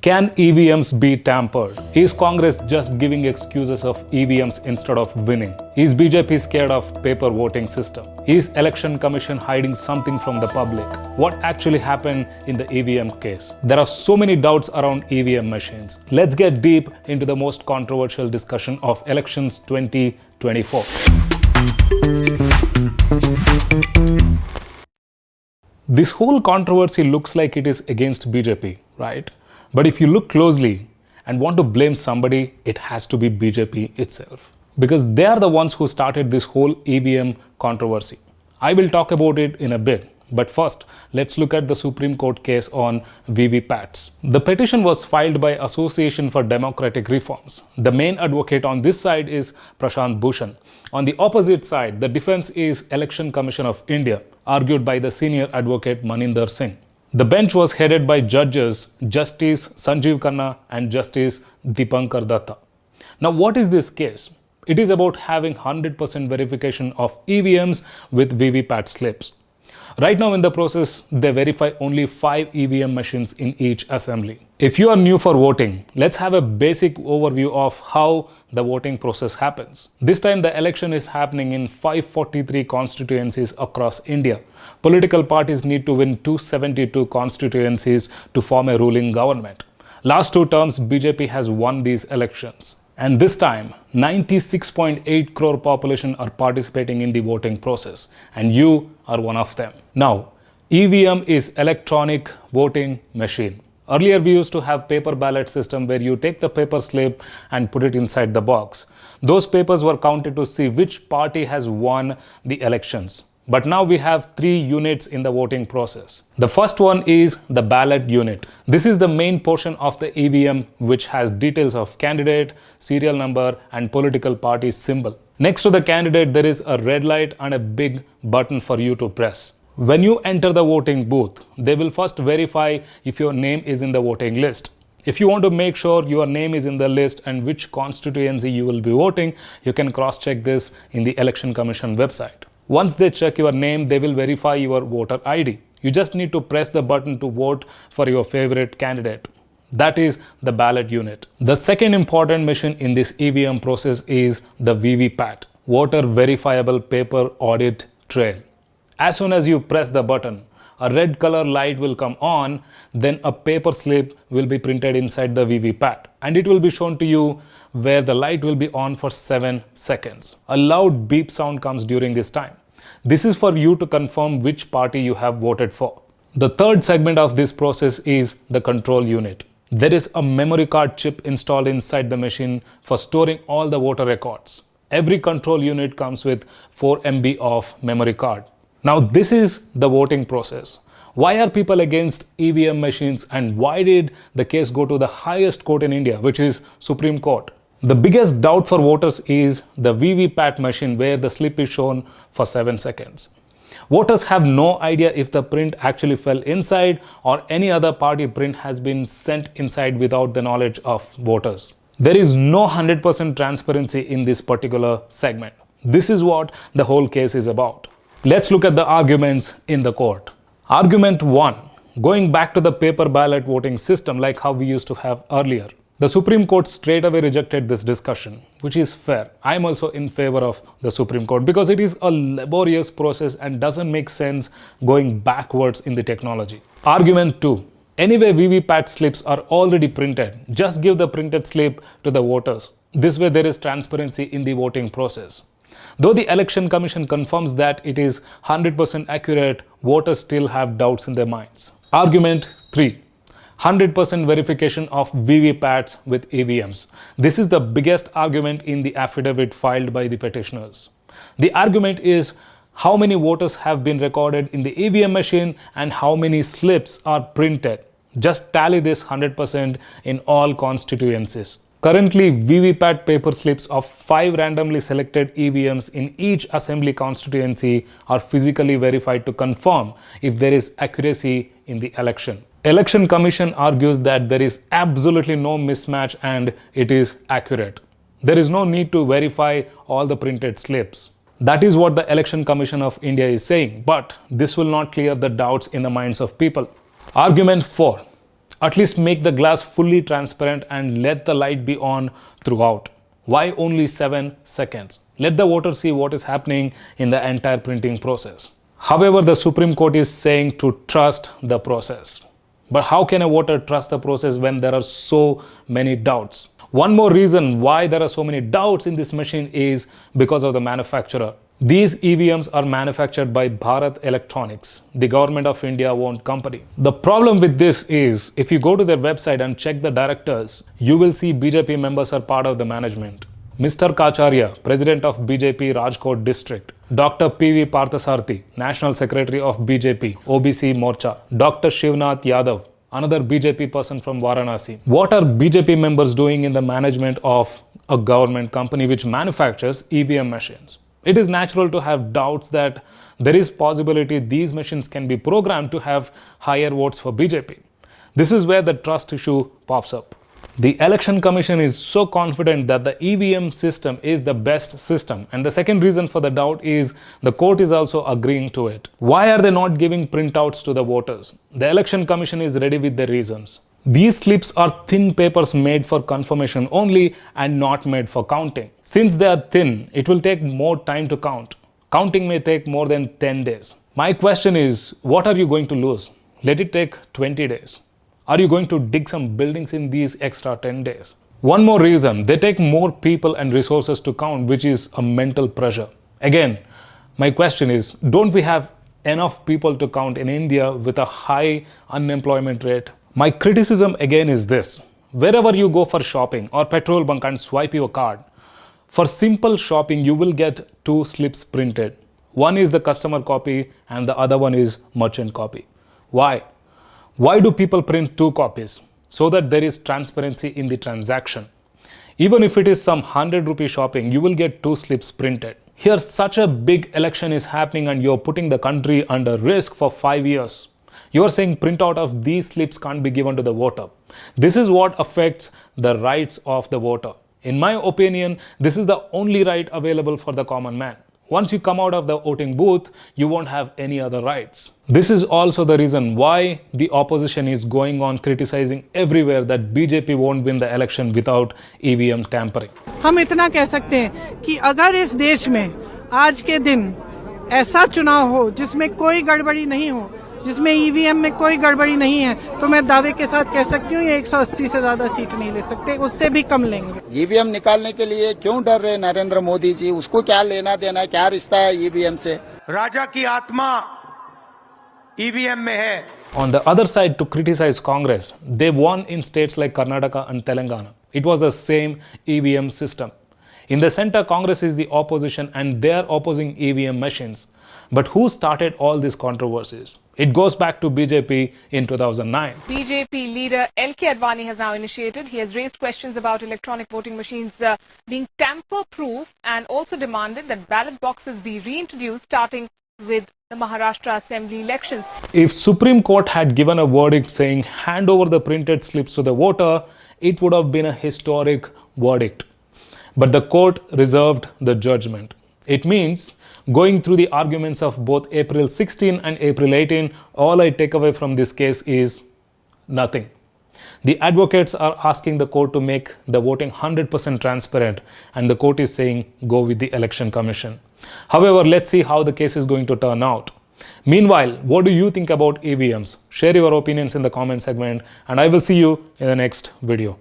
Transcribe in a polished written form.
Can EVMs be tampered? Is Congress just giving excuses of EVMs instead of winning? Is BJP scared of paper voting system? Is Election Commission hiding something from the public? What actually happened in the EVM case? There are so many doubts around EVM machines. Let's get deep into the most controversial discussion of elections 2024. This whole controversy looks like it is against BJP, right? But if you look closely and want to blame somebody, it has to be BJP itself. Because they are the ones who started this whole EVM controversy. I will talk about it in a bit. But first, let's look at the Supreme Court case on VVPATs. The petition was filed by Association for Democratic Reforms. The main advocate on this side is Prashant Bhushan. On the opposite side, the defense is Election Commission of India, argued by the senior advocate Maninder Singh. The bench was headed by judges Justice Sanjeev Khanna and Justice Dipankar Datta. Now, what is this case? It is about having 100% verification of EVMs with VVPAT slips. Right now in the process, they verify only 5 EVM machines in each assembly. If you are new for voting, let's have a basic overview of how the voting process happens. This time the election is happening in 543 constituencies across India. Political parties need to win 272 constituencies to form a ruling government. Last 2 terms, BJP has won these elections. And this time, 96.8 crore population are participating in the voting process, and you are one of them. Now, EVM is electronic voting machine. Earlier, we used to have paper ballot system where you take the paper slip and put it inside the box. Those papers were counted to see which party has won the elections. But now we have 3 units in the voting process. The first one is the ballot unit. This is the main portion of the EVM which has details of candidate, serial number and political party symbol. Next to the candidate, there is a red light and a big button for you to press. When you enter the voting booth, they will first verify if your name is in the voting list. If you want to make sure your name is in the list and which constituency you will be voting, you can cross-check this in the Election Commission website. Once they check your name, they will verify your voter ID. You just need to press the button to vote for your favorite candidate. That is the ballot unit. The second important machine in this EVM process is the VVPAT, Voter Verifiable Paper Audit Trail. As soon as you press the button, a red color light will come on, then a paper slip will be printed inside the VVPAT and it will be shown to you where the light will be on for 7 seconds. A loud beep sound comes during this time. This is for you to confirm which party you have voted for. The third segment of this process is the control unit. There is a memory card chip installed inside the machine for storing all the voter records. Every control unit comes with 4 MB of memory card. Now this is the voting process. Why are people against EVM machines and why did the case go to the highest court in India, which is Supreme Court? The biggest doubt for voters is the VVPAT machine where the slip is shown for 7 seconds. Voters have no idea if the print actually fell inside or any other party print has been sent inside without the knowledge of voters. There is no 100% transparency in this particular segment. This is what the whole case is about. Let's look at the arguments in the court. Argument 1. Going back to the paper ballot voting system like how we used to have earlier. The Supreme Court straight away rejected this discussion, which is fair. I am also in favor of the Supreme Court because it is a laborious process and doesn't make sense going backwards in the technology. Argument 2. Anyway, VVPAT slips are already printed. Just give the printed slip to the voters. This way there is transparency in the voting process. Though the Election Commission confirms that it is 100% accurate, voters still have doubts in their minds. Argument 3. 100% verification of VVPATs with EVMs. This is the biggest argument in the affidavit filed by the petitioners. The argument is how many voters have been recorded in the EVM machine and how many slips are printed. Just tally this 100% in all constituencies. Currently, VVPAT paper slips of 5 randomly selected EVMs in each assembly constituency are physically verified to confirm if there is accuracy in the election. Election Commission argues that there is absolutely no mismatch and it is accurate. There is no need to verify all the printed slips. That is what the Election Commission of India is saying, but this will not clear the doubts in the minds of people. Argument 4. At least make the glass fully transparent and let the light be on throughout. Why only 7 seconds? Let the voter see what is happening in the entire printing process. However, the Supreme Court is saying to trust the process. But how can a voter trust the process when there are so many doubts? One more reason why there are so many doubts in this machine is because of the manufacturer. These EVMs are manufactured by Bharat Electronics, the government of India owned company. The problem with this is, if you go to their website and check the directors, you will see BJP members are part of the management. Mr. Kacharya, President of BJP Rajkot District. Dr. P.V. Parthasarthi, National Secretary of BJP, OBC Morcha. Dr. Shivnath Yadav, another BJP person from Varanasi. What are BJP members doing in the management of a government company which manufactures EVM machines? It is natural to have doubts that there is possibility these machines can be programmed to have higher votes for BJP. This is where the trust issue pops up. The Election Commission is so confident that the EVM system is the best system, and the second reason for the doubt is the court is also agreeing to it. Why are they not giving printouts to the voters? The Election Commission is ready with their reasons. These slips are thin papers made for confirmation only and not made for counting. Since they are thin, it will take more time to count. Counting may take more than 10 days. My question is, what are you going to lose? Let it take 20 days. Are you going to dig some buildings in these extra 10 days? One more reason, they take more people and resources to count, which is a mental pressure. Again, my question is, don't we have enough people to count in India with a high unemployment rate? My criticism again is this. Wherever you go for shopping or petrol bunk and swipe your card, for simple shopping you will get 2 slips printed. One is the customer copy and the other one is merchant copy. Why? Why do people print 2 copies? So that there is transparency in the transaction. Even if it is some 100 rupee shopping, you will get 2 slips printed. Here such a big election is happening and you're putting the country under risk for 5 years. You are saying printout of these slips can't be given to the voter. This is what affects the rights of the voter. In my opinion, this is the only right available for the common man. Once you come out of the voting booth, you won't have any other rights. This is also the reason why the opposition is going on criticizing everywhere that BJP won't win the election without EVM tampering. हम इतना कह सकते हैं कि अगर इस देश में आज के दिन ऐसा चुनाव हो जिसमें कोई गड़बड़ी नहीं हो, जिसमें ईवीएम में कोई गड़बड़ी नहीं है, तो मैं दावे के साथ कह सकती हूँ ये 180 से ज्यादा सीट नहीं ले सकते, उससे भी कम लेंगे। ईवीएम निकालने के लिए क्यों डर रहे नरेंद्र मोदी जी? उसको क्या लेना देना, क्या रिश्ता है ईवीएम से? राजा की आत्मा ईवीएम में है। On the other side, to criticize Congress, they won in states like Karnataka and Telangana. It was the same EVM system. In the center, Congress is the opposition and they are opposing EVM machines. But who started all these controversies? It goes back to BJP in 2009. BJP leader L.K. Advani has now initiated. He has raised questions about electronic voting machines being tamper-proof and also demanded that ballot boxes be reintroduced starting with the Maharashtra Assembly elections. If Supreme Court had given a verdict saying hand over the printed slips to the voter, it would have been a historic verdict. But the court reserved the judgment. It means going through the arguments of both April 16 and April 18, all I take away from this case is nothing. The advocates are asking the court to make the voting 100% transparent, and the court is saying go with the Election Commission. However, let's see how the case is going to turn out. Meanwhile, what do you think about EVMs? Share your opinions in the comment segment, and I will see you in the next video.